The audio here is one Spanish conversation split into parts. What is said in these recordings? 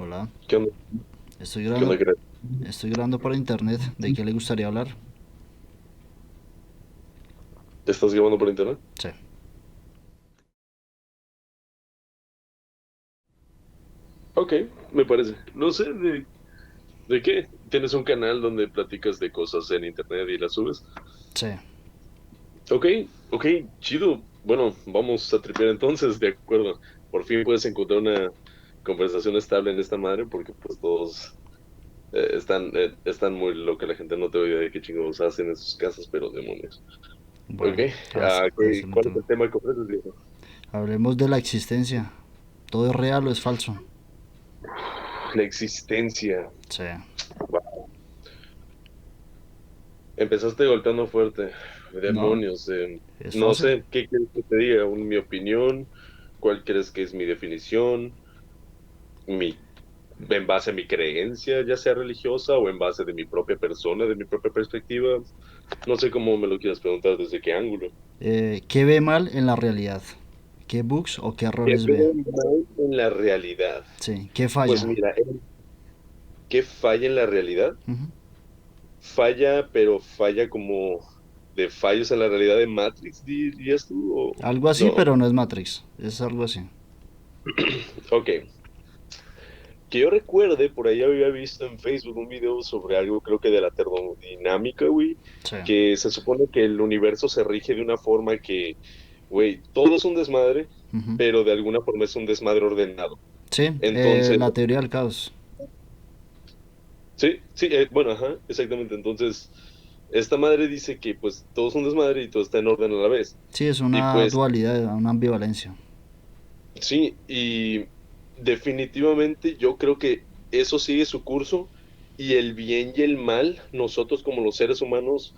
Hola, ¿Qué onda? estoy ¿Qué onda, grabando, Karen? estoy grabando por internet. ¿De qué le gustaría hablar? ¿Te estás grabando por internet? Sí. Ok, me parece. No sé, ¿de qué? ¿Tienes un canal donde platicas de cosas en internet y las subes? Sí. Ok, ok, chido. Bueno, vamos a tripear entonces, de acuerdo. Por fin puedes encontrar una conversación estable en esta madre porque pues todos están muy loca. La gente no te idea de qué chingados hacen en sus casas, pero demonios. Ok, Bueno, te voy a hacer un ¿cuál es tema. el tema que ofreces, viejo? Hablemos de la existencia. ¿Todo es real o es falso? La existencia. Sí. Empezaste golpeando fuerte. No, Demonios. es No fácil. sé, ¿qué quieres que te diga? Mi opinión. ¿Cuál crees que es mi definición? Mi, en base a mi creencia, ya sea religiosa o en base de mi propia persona, de mi propia perspectiva. No sé cómo me lo quieras preguntar, desde qué ángulo. ¿Qué ve mal en la realidad? ¿Qué bugs o qué ¿Qué errores ve? veo mal en la realidad? Sí. ¿Qué Pues falla? mira, ¿qué falla en la realidad? Ujú. Falla, pero falla como de fallos en la realidad de Matrix, dirías tú, o Algo así, no. pero no es Matrix. Es algo así. Ok, que yo recuerde, por ahí había visto en Facebook un video sobre algo, creo que de la termodinámica, güey, Sí. que se supone que el universo se rige de una forma que, güey, todo es un desmadre, Ujú. pero de alguna forma es un desmadre ordenado. Sí, Entonces, la teoría del caos. sí, sí, bueno, ajá, exactamente. Entonces, esta madre dice que pues todo es un desmadre y todo está en orden a la vez. Sí, es Y una pues dualidad, una ambivalencia. sí, y definitivamente yo creo que eso sigue su curso y el bien y el mal, nosotros como los seres humanos,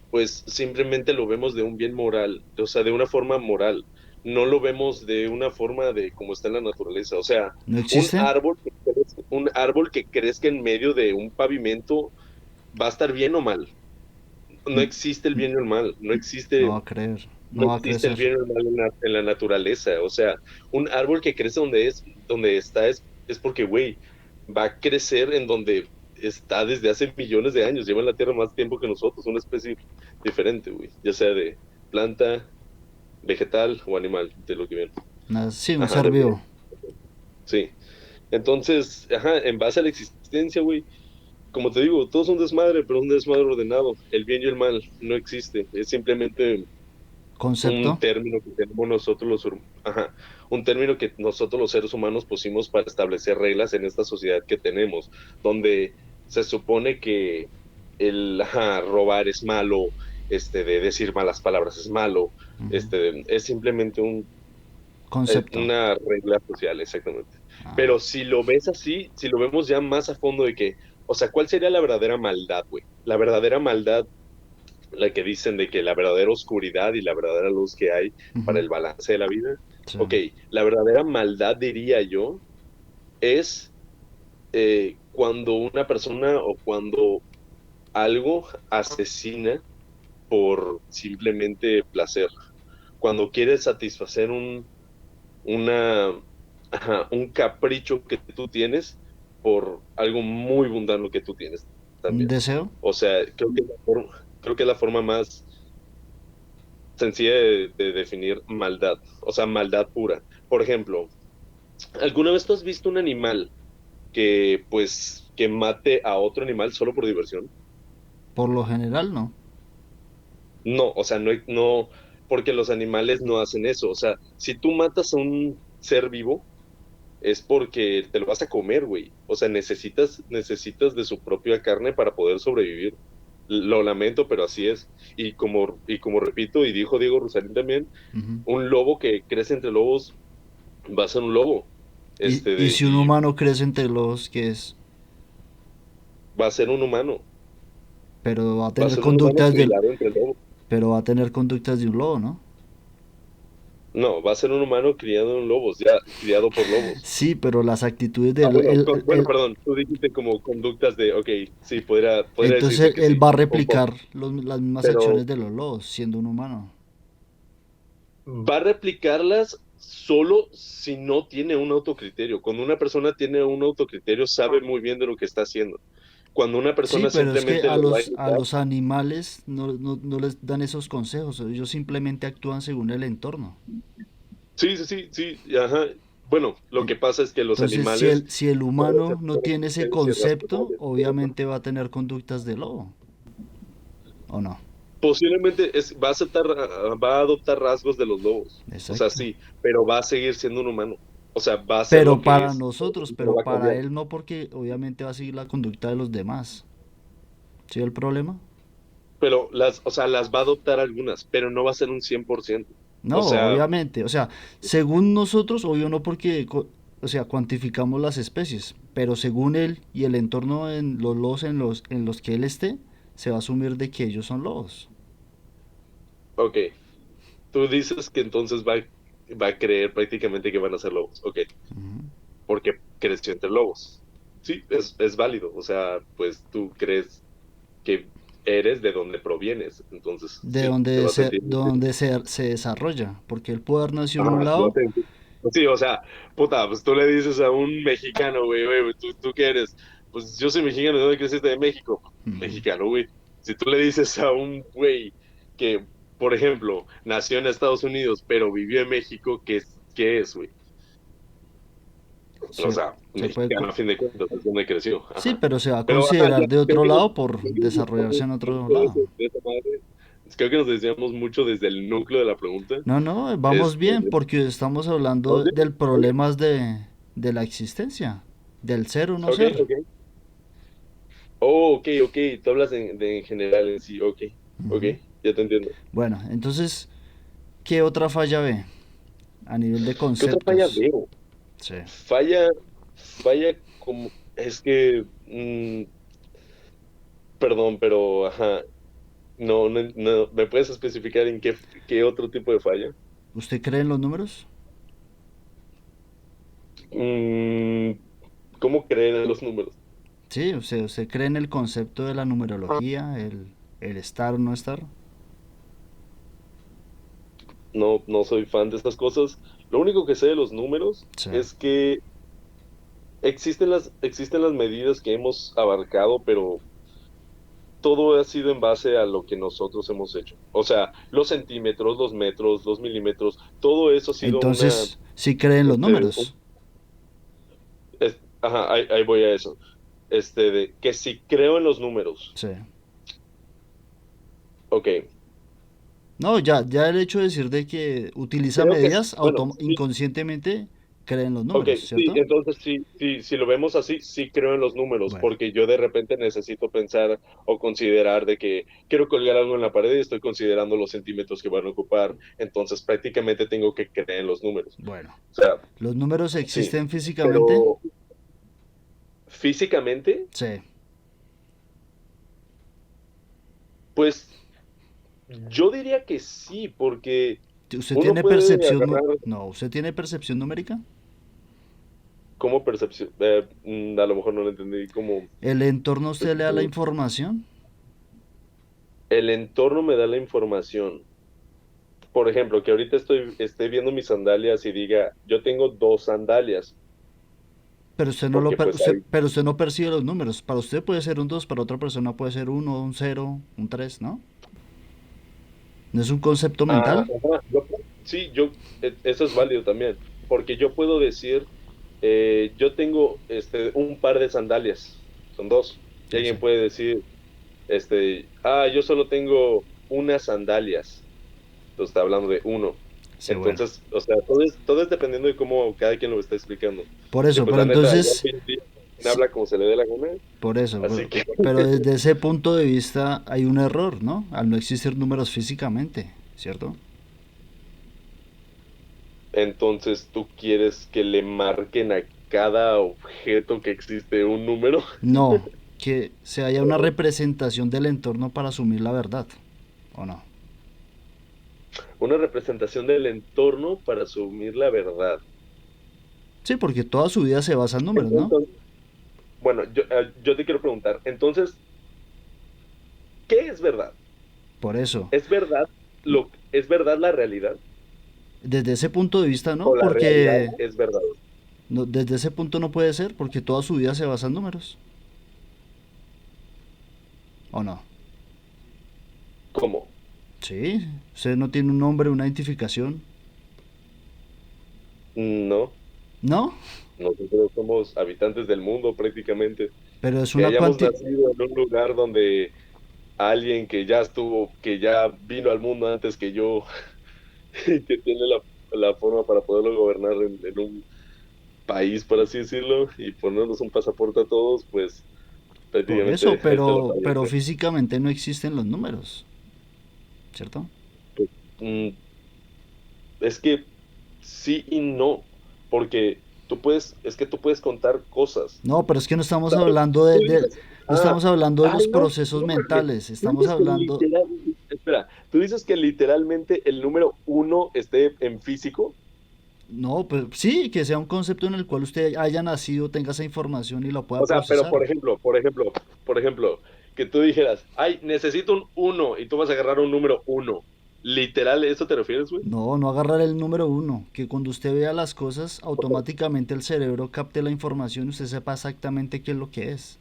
pues simplemente lo vemos de un bien moral, o sea, de una forma moral. No lo vemos de una forma de como está en la naturaleza. O sea, ¿No existe? un árbol que crezca en medio de un pavimento va a estar bien o mal. No existe el bien y el mal, No va a creer, no no va a existe el crecer. bien y el mal en la naturaleza. O sea, un árbol que crece donde está, es porque, güey, va a crecer en donde está desde hace millones de años. Lleva en la Tierra más tiempo que nosotros, una especie diferente, güey. Ya sea de planta, vegetal o animal, de lo que ven. Sí, un Ajá, ser vivo. sí. Entonces, ajá, en base a la existencia, güey, como te digo, todo es un desmadre, pero un desmadre ordenado. El bien y el mal no existe. Es simplemente un Concepto. término que tenemos nosotros ajá, un término que nosotros los seres humanos pusimos para establecer reglas en esta sociedad que tenemos, donde se supone que robar es malo, de decir malas palabras es malo, Ujú. es simplemente Concepto. una regla social, exactamente. Ah, Pero si lo ves así, si lo vemos ya más a fondo de que, o sea, ¿cuál sería la verdadera maldad, güey? La verdadera maldad, la que dicen de que la verdadera oscuridad y la verdadera luz que hay para ujú. el balance de la vida. Sí. Ok, la verdadera maldad, diría yo, es cuando una persona o cuando algo asesina por simplemente placer, cuando quiere satisfacer una, un capricho que tú tienes por algo muy mundano que tú tienes Un también. deseo. O sea, creo que es la forma más sencilla de definir maldad, o sea, maldad pura. Por ejemplo, ¿alguna vez tú has visto un animal que, pues, que mate a otro animal solo por diversión? Por lo general, no. No, o sea, no, porque los animales no hacen eso. O sea, si tú matas a un ser vivo, es porque te lo vas a comer, güey. O sea, necesitas de su propia carne para poder sobrevivir. Lo lamento, pero así es. Y como repito, y dijo Diego Rosarín también, Ujú. un lobo que crece entre lobos va a ser un lobo. Y si un Y humano crece entre los que es, va a ser un humano. pero va a Va a tener ser un humano conductas del, criado entre lobos. pero va a tener conductas de un lobo, ¿no? No, va a ser un humano criado en lobos, ya criado por lobos. Sí, pero las actitudes Ah, del, bueno, bueno, perdón, tú dijiste como conductas de, ok, sí, podría decirse entonces que él sí, va a un poco, replicar las mismas pero acciones de los lobos, siendo un humano. va a replicarlas, solo si no tiene un autocriterio. Cuando una persona tiene un autocriterio, sabe muy bien de lo que está haciendo. Cuando una Sí, persona pero es que simplemente lo va a a imitar, los animales no les dan esos consejos, ellos simplemente actúan según el entorno. sí, sí, sí, sí, ajá. Bueno, lo que pasa es que los Entonces, animales si el pueden ser humano no tiene ese inteligentes y concepto, racionales, pero no. obviamente va a tener conductas de lobo, ¿o no? Posiblemente va a aceptar, va a adoptar rasgos de los lobos. O sea, Exacto. sí, pero va a seguir siendo un humano. O sea, va a ser lo Pero que para es, nosotros, no pero va a para cambiar. él no, porque obviamente va a seguir la conducta de los demás. ¿Sí el problema? Pero o sea, las va a adoptar algunas, pero no va a ser un 100%. O No, sea, obviamente. O sea, según nosotros, obvio no porque, o sea, cuantificamos las especies, pero según él y el entorno en los lobos en los que él esté, se va a asumir de que ellos son lobos. ok, tú dices que entonces va a creer prácticamente que van a ser lobos. Ok, porque creció entre lobos. Sí, es válido. O sea, pues tú crees que eres de donde provienes. Entonces, sí, te va a sentir. Donde se desarrolla, porque él puede haber nacido en un Ajá, lado. sí, o sea, puta, pues tú le dices a un mexicano, güey, ¿tú qué eres? Pues yo soy mexicano, ¿de dónde creciste? De México. Mexicano, güey. Si tú le dices a un güey que, por ejemplo, nació en Estados Unidos, pero vivió en México, ¿qué es, güey? O Se, sea, se puede, mexicano a fin de cuentas, es donde creció. sí, Ajá. pero se va a Pero, ajá, ya, considerar de creo otro que lado por creo que nos desarrollarse desviamos en otro mucho de, lado. de esa madre. Creo que nos desviamos mucho desde el núcleo de la pregunta. No, no, vamos Este, bien, porque estamos hablando ¿ok? del ¿Ok? problemas de la existencia, del ser o no Ok, ser. ok. Oh, ok, ok. Tú hablas en general en sí. Ok, ok. Ya te entiendo. Bueno, entonces, ¿qué otra falla ve a nivel de ¿Qué otra falla conceptos? veo? Sí. Falla como... Es que... perdón, pero... Ajá. No, no, no. ¿Me puedes especificar en qué otro tipo de falla? ¿Usted cree en los números? Mm, ¿Cómo creer en los números? Sí, usted cree en el concepto de la numerología, el estar o no estar. No, no soy fan de estas cosas. Lo único que sé de los números Sí. es que existen las medidas que hemos abarcado, pero todo ha sido en base a lo que nosotros hemos hecho. O sea, los centímetros, los metros, los milímetros, todo eso ha sido Entonces, sí cree en los un- números. ajá, ahí voy a eso. De que si creo en los números, Sí. ok, No, ya el hecho de decir de que utiliza creo que, medidas, bueno, sí, inconscientemente cree en los ok, números, sí, ¿cierto? entonces sí, sí, si lo vemos así, sí creo en los números, Bueno, porque yo de repente necesito pensar o considerar de que quiero colgar algo en la pared y estoy considerando los centímetros que van a ocupar, entonces prácticamente tengo que creer en los números. bueno. O sea, ¿Los números sí, existen físicamente? pero físicamente, Sí. pues yo diría que sí, porque ¿Usted uno tiene puede percepción? agarrar No, ¿usted tiene percepción numérica? como percepción, a lo mejor no lo entendí, como ¿El entorno a usted le da la información? el entorno me da la información. Por ejemplo, que ahorita esté viendo mis sandalias y diga, yo tengo dos sandalias, Pero usted no porque pues hay, pero usted no percibe los números. Para usted puede ser un 2, para otra persona puede ser uno, un cero, un 3, ¿no? ¿No es un concepto mental? ajá, sí, eso es válido también, porque yo puedo decir, yo tengo un par de sandalias, son dos, y Sí, alguien puede decir, yo solo tengo unas sandalias, entonces está hablando de uno. sí, bueno. Entonces, o sea, todo es dependiendo de cómo cada quien lo está explicando. Por Y eso, pues pero la neta, ya entonces, hoy en día, quien sí, habla como se le dé la gana, por eso, así que, pero desde ese punto de vista hay un error, ¿no? Al no existir números físicamente, ¿cierto? entonces tú quieres que le marquen a cada objeto que existe un número, No, que se haya una representación del entorno para asumir la verdad, ¿o no? una representación del entorno para asumir la verdad. Sí, porque toda su vida se basa en números, ¿no? Entonces, bueno, yo te quiero preguntar, entonces, ¿qué es verdad? Por eso. ¿Es verdad es verdad la realidad? Desde ese punto de vista no, O la realidad porque es verdad. desde ese punto no puede ser, porque toda su vida se basa en números, ¿o no? ¿Cómo? Sí, usted no tiene un nombre, una identificación, No, ¿no? nosotros somos habitantes del mundo prácticamente. Pero es Que una hayamos nacido en un lugar donde alguien que ya estuvo, que ya vino al mundo antes que yo, y que tiene la forma para poderlo gobernar en un país, por así decirlo, y ponernos un pasaporte a todos, pues por eso, prácticamente se lo pero fallece. físicamente no existen los números, ¿cierto? Pues, mm, es que sí y no, porque es que tú puedes contar cosas. No, pero es que no estamos ¿Sabes? hablando Tú de, dices, no estamos hablando de los no, procesos no mames. mentales, Tú estamos dices que hablando, literal, espera, tú dices que literalmente el número uno esté en físico. no, pues sí, que sea un concepto en el cual usted haya nacido, tenga esa información y la pueda O sea, pero procesar. por ejemplo, que tú dijeras, ay, necesito un uno y tú vas a agarrar un número uno. Literal, ¿eso te refieres, güey? No, no agarrar el número uno, que cuando usted vea las cosas, O sea, automáticamente el cerebro capte la información y usted sepa exactamente qué es lo que es,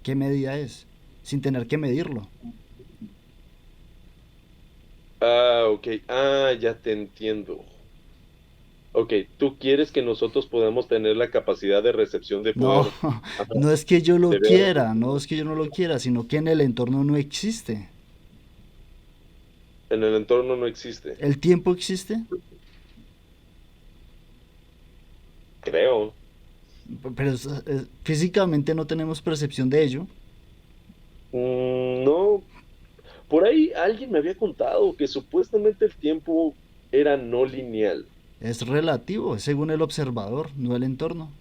qué medida es, sin tener que medirlo. ok, ya te entiendo. Ok, tú quieres que nosotros podamos tener la capacidad de recepción de No, poder, ajá, no es que yo lo de ver. quiera, no es que yo no lo quiera, sino que en el entorno no existe. En el entorno no existe, ¿El tiempo existe? creo. Pero físicamente no tenemos percepción de ello. No, por ahí alguien me había contado que supuestamente el tiempo era no lineal. Es relativo, es según el observador, no el entorno.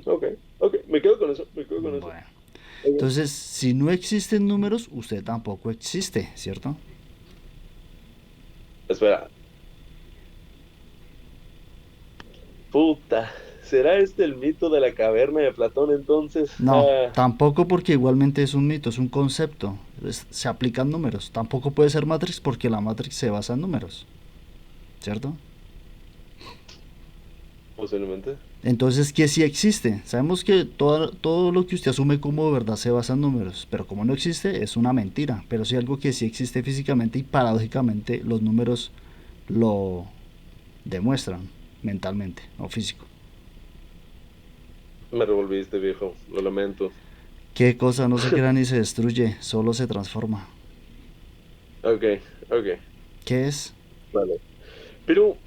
Ok, ok, me quedo con eso, me quedo con eso. Bueno, Ok. entonces si no existen números, usted tampoco existe, ¿cierto? Espera, puta, ¿será este el mito de la caverna de Platón entonces? No, tampoco porque igualmente es un mito, es un concepto. Se aplican números. Tampoco puede ser Matrix porque la Matrix se basa en números, ¿cierto? Posiblemente. Entonces, ¿qué sí existe? Sabemos que todo lo que usted asume como verdad se basa en números, pero como no existe, es una mentira. Pero sí algo que sí existe físicamente y paradójicamente los números lo demuestran mentalmente o físico. Me revolviste, viejo, lo lamento. ¿Qué cosa no se crea ni se destruye? Solo se transforma. Ok, ok, ¿Qué es? vale. Pero,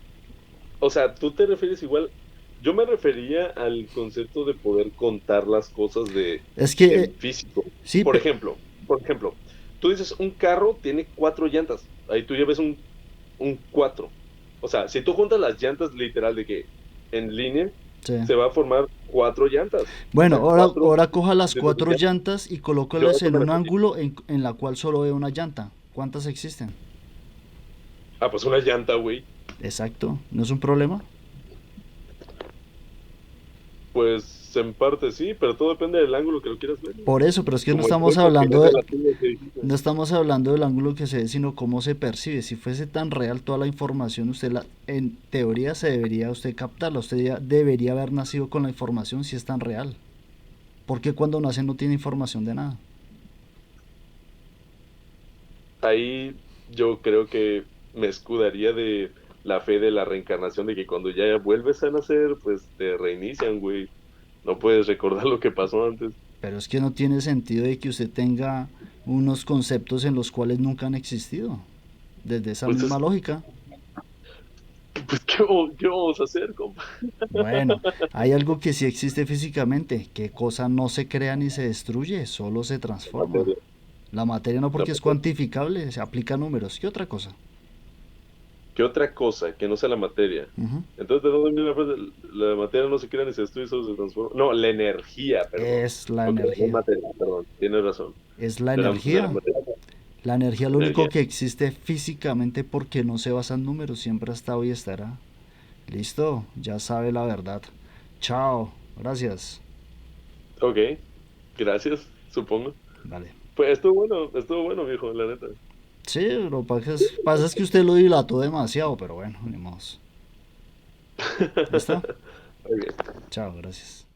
o sea, tú te refieres igual, yo me refería al concepto de poder contar las cosas Es que, en físico. sí, Por ejemplo, tú dices un carro tiene cuatro llantas, ahí tú ya ves un cuatro. O sea, si tú juntas las llantas literal de que en línea, sí. se va a formar cuatro llantas. O Bueno, sea, cuatro ahora coja las de cuatro llantas. llantas y Yo a colócalas eso en me un refería. ángulo en la cual solo ve una llanta. ¿Cuántas existen? Pues una llanta, güey. Exacto, ¿no es un problema? Pues en parte sí, pero todo depende del ángulo que lo quieras ver, güey. Por eso, pero es que Como el tiempo que es relativo que dijiste. no estamos hablando del ángulo que se ve, sino cómo se percibe. Si fuese tan real toda la información, en teoría se debería usted captarla. Usted ya debería haber nacido con la información si es tan real. Porque cuando nace no tiene información de nada. Ahí yo creo que me escudaría de la fe de la reencarnación, de que cuando ya vuelves a nacer, pues te reinician, güey. No puedes recordar lo que pasó antes. Pero es que no tiene sentido de que usted tenga unos conceptos en los cuales nunca han existido. Desde esa Pues misma es, lógica. pues, qué vamos a hacer, compa? Bueno, hay algo que sí existe físicamente. ¿Qué cosa no se crea ni se destruye? Solo se La transforma. materia, La materia no la porque es materia. cuantificable, se aplica a números. ¿Qué otra cosa? ¿Qué otra cosa que no sea la materia? Ujú. Entonces, ¿de dónde viene la frase? La materia no se crea ni se destruye, solo se transforma. No, la energía, perdón. Es la Ok, no es energía. materia, perdón. Tienes razón. Es la De la energía. materia. La energía lo único Energía. que existe físicamente porque no se basa en números. Siempre ha estado y estará. Listo, ya sabe la verdad. Chao. Gracias. Ok, gracias, supongo. Vale. Pues estuvo bueno, viejo, la neta. Sí, lo que pasa es que usted lo dilató demasiado, pero bueno, ni modo. ¿Listo? Ok. Chao, gracias.